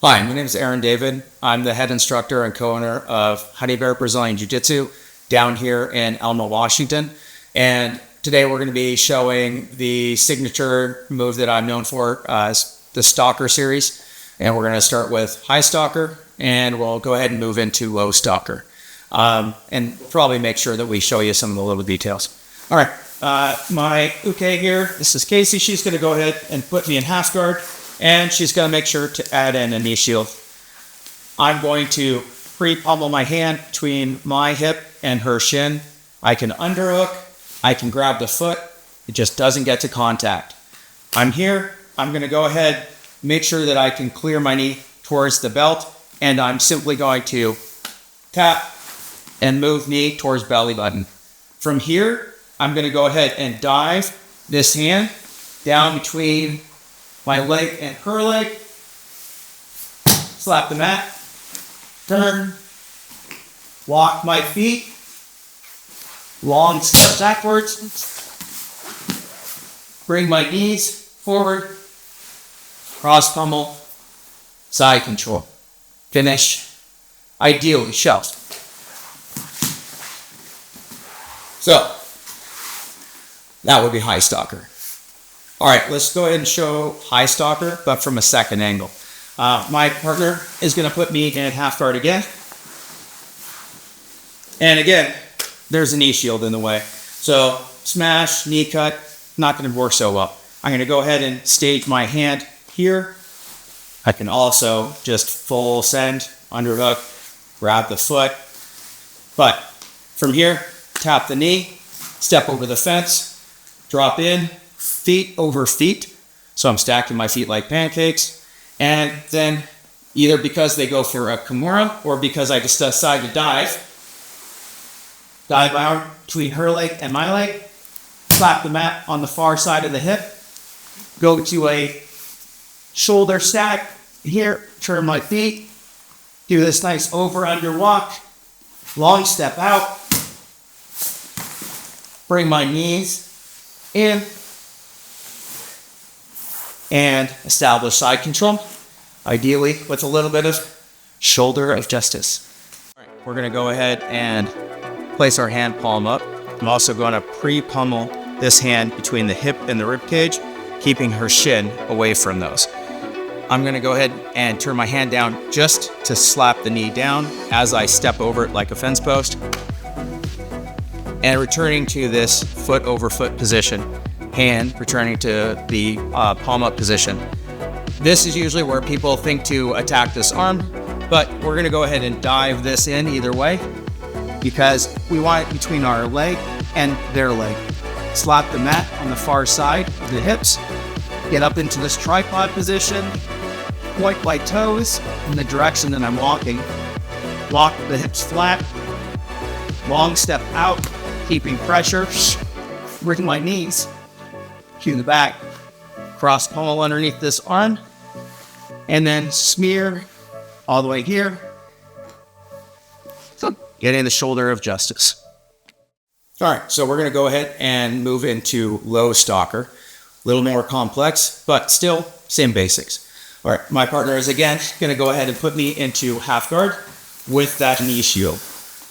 Hi, my name is Ehren David. I'm the head instructor and co-owner of Honeybear Brazilian Jiu-Jitsu down here in Elma, Washington. And today we're going to be showing the signature move that I'm known for, the Stalker series. And we're going to start with high Stalker, and we'll go ahead and move into low Stalker. And probably make sure that we show you some of the little details. All right, my uke here, this is Casey. She's going to go ahead and put me in half guard. And she's going to make sure to add in a knee shield. I'm going to pre-pummel my hand between my hip and her shin. I can underhook. I can grab the foot. It just doesn't get to contact. I'm here. I'm going to go ahead, make sure that I can clear my knee towards the belt. And I'm simply going to tap and move knee towards belly button. From here, I'm going to go ahead and dive this hand down between my leg and her leg, slap the mat, turn, walk my feet, long step backwards, bring my knees forward, cross pummel, side control, finish, ideally shelf. So, that would be high Stalker. All right, let's go ahead and show high Stalker, but from a second angle. My partner is going to put me in half guard again. And again, there's a knee shield in the way. So smash, knee cut, not going to work so well. I'm going to go ahead and stage my hand here. I can also just full send, underhook, grab the foot. But from here, tap the knee, step over the fence, drop in, feet over feet. So I'm stacking my feet like pancakes. And then either because they go for a Kimura or because I just decide to dive out between her leg and my leg, slap the mat on the far side of the hip, go to a shoulder stack here, turn my feet, do this nice over-under walk, long step out, bring my knees in, and establish side control, ideally with a little bit of shoulder of justice. All right, we're going to go ahead and place our hand palm up. I'm also going to pre-pummel this hand between the hip and the rib cage, keeping her shin away from those. I'm going to go ahead and turn my hand down just to slap the knee down as I step over it like a fence post. And returning to this foot over foot position, hand returning to the palm up position. This is usually where people think to attack this arm, but we're going to go ahead and dive this in either way because we want it between our leg and their leg. Slap the mat on the far side of the hips, get up into this tripod position, point my toes in the direction that I'm walking, lock the hips flat, long step out, keeping pressure, bring my knees to the back, cross pummel underneath this arm, and then smear all the way here, getting the shoulder of justice. All right, so we're going to go ahead and move into low Stalker. A little more complex, but still same basics. All right, my partner is again going to go ahead and put me into half guard with that knee shield.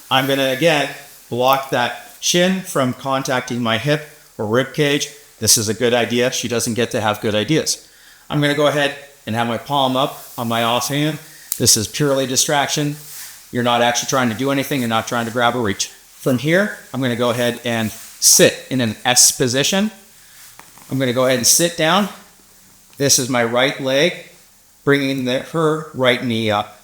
I'm going to again block that shin from contacting my hip or rib cage. This is a good idea. She doesn't get to have good ideas. I'm going to go ahead and have my palm up on my offhand. This is purely distraction. You're not actually trying to do anything and not trying to grab or reach. From here, I'm going to go ahead and sit in an S position. I'm going to go ahead and sit down. This is my right leg, bringing her right knee up.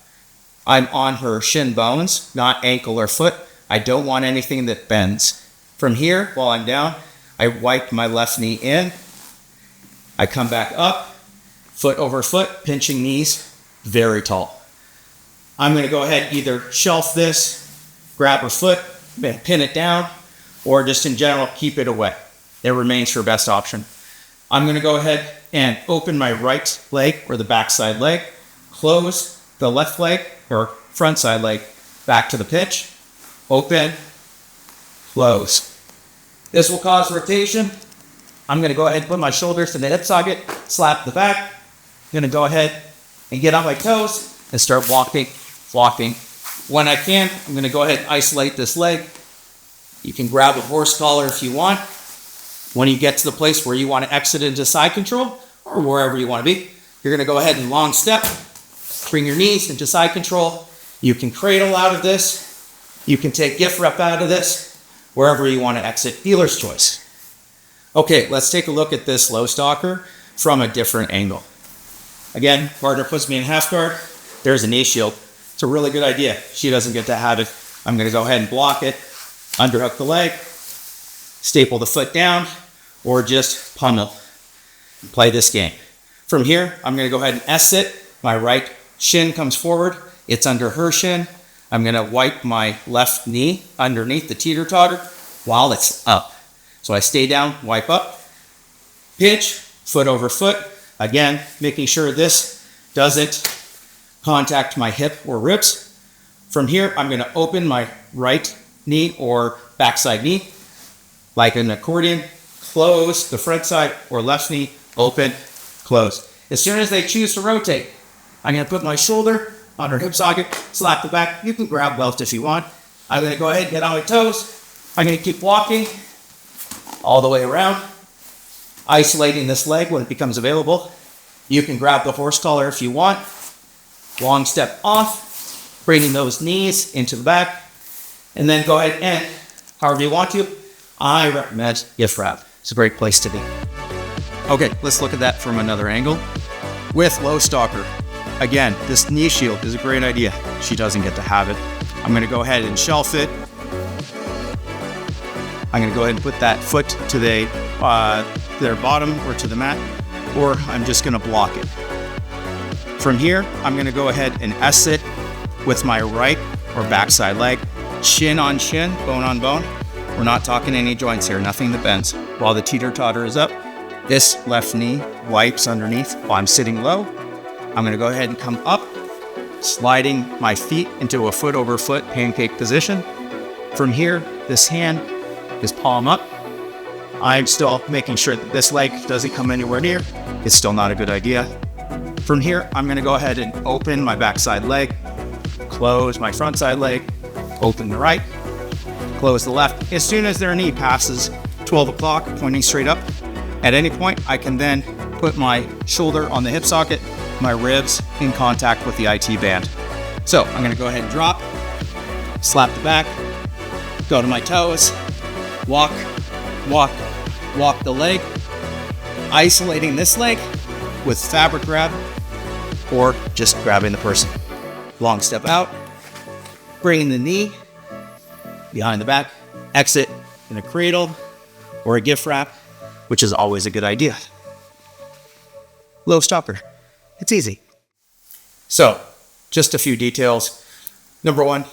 I'm on her shin bones, not ankle or foot. I don't want anything that bends. From here, while I'm down, I wipe my left knee in. I come back up, foot over foot, pinching knees, very tall. I'm going to go ahead and either shelf this, grab her foot, pin it down, or just in general, keep it away. It remains her best option. I'm going to go ahead and open my right leg or the backside leg, close the left leg or front side leg back to the pitch, open, close. This will cause rotation. I'm going to go ahead and put my shoulders to the hip socket, slap the back. I'm going to go ahead, and get on my toes and start walking. When I can, I'm going to go ahead and isolate this leg. You can grab a horse collar if you want. When you get to the place where you want to exit into side control or wherever you want to be, you're going to go ahead and long step, bring your knees into side control. You can cradle out of this. You can take gift rep out of this, wherever you want to exit, dealer's choice. Okay, let's take a look at this low stalker from a different angle. Again, partner puts me in half guard. There's a knee shield. It's a really good idea. She doesn't get to have it. I'm going to go ahead and block it, underhook the leg, staple the foot down, or just pummel. Play this game. From here, I'm going to go ahead and S-sit. My right shin comes forward. It's under her shin. I'm going to wipe my left knee underneath the teeter-totter while it's up. So I stay down, wipe up, pinch, foot over foot. Again, making sure this doesn't contact my hip or ribs. From here, I'm going to open my right knee or backside knee like an accordion, close the front side or left knee, open, close. As soon as they choose to rotate, I'm going to put my shoulder on her hip socket, slap the back. You can grab belt if you want. I'm going to go ahead and get on my toes. I'm going to keep walking all the way around, isolating this leg when it becomes available. You can grab the horse collar if you want. Long step off, bringing those knees into the back, and then go ahead and, however you want to, I recommend gift wrap. It's a great place to be. Okay, let's look at that from another angle. With low stalker, again, this knee shield is a great idea. She doesn't get to have it. I'm going to go ahead and shelf it. I'm going to go ahead and put that foot to their bottom or to the mat, or I'm just going to block it. From here, I'm going to go ahead and S-sit with my right or backside leg, shin on shin, bone on bone. We're not talking any joints here, nothing that bends. While the teeter-totter is up, this left knee wipes underneath while I'm sitting low. I'm going to go ahead and come up, sliding my feet into a foot over foot pancake position. From here, this hand is palm up. I'm still making sure that this leg doesn't come anywhere near. It's still not a good idea. From here, I'm going to go ahead and open my backside leg, close my front side leg, open the right, close the left. As soon as their knee passes 12 o'clock, pointing straight up, at any point, I can then put my shoulder on the hip socket, my ribs in contact with the IT band. So I'm going to go ahead and drop, slap the back, go to my toes, walk the leg, isolating this leg with fabric grab or just grabbing the person. Long step out, bringing the knee behind the back, exit in a cradle or a gift wrap, which is always a good idea. Low stalker. It's easy. So, just a few details. Number one,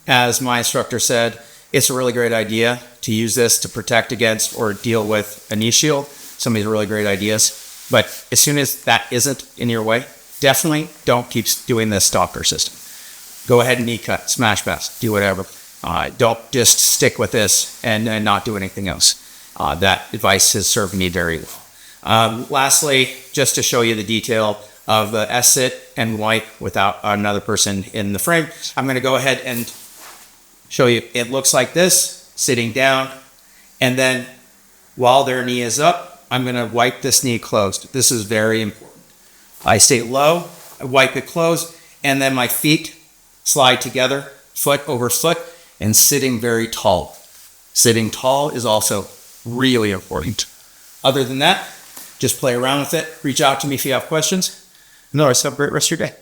as my instructor said, it's a really great idea to use this to protect against or deal with a knee shield. Some of these are really great ideas. But as soon as that isn't in your way, definitely don't keep doing this stalker system. Go ahead and knee cut, smash pass, do whatever. Don't just stick with this and not do anything else. That advice has served me very well. Lastly, just to show you the detail of the S-sit and wipe without another person in the frame, I'm going to go ahead and show you. It looks like this, sitting down, and then while their knee is up, I'm going to wipe this knee closed. This is very important. I stay low, I wipe it closed, and then my feet slide together, foot over foot, and sitting very tall. Sitting tall is also really important. Other than that, just play around with it. Reach out to me if you have questions. And otherwise, have a great rest of your day.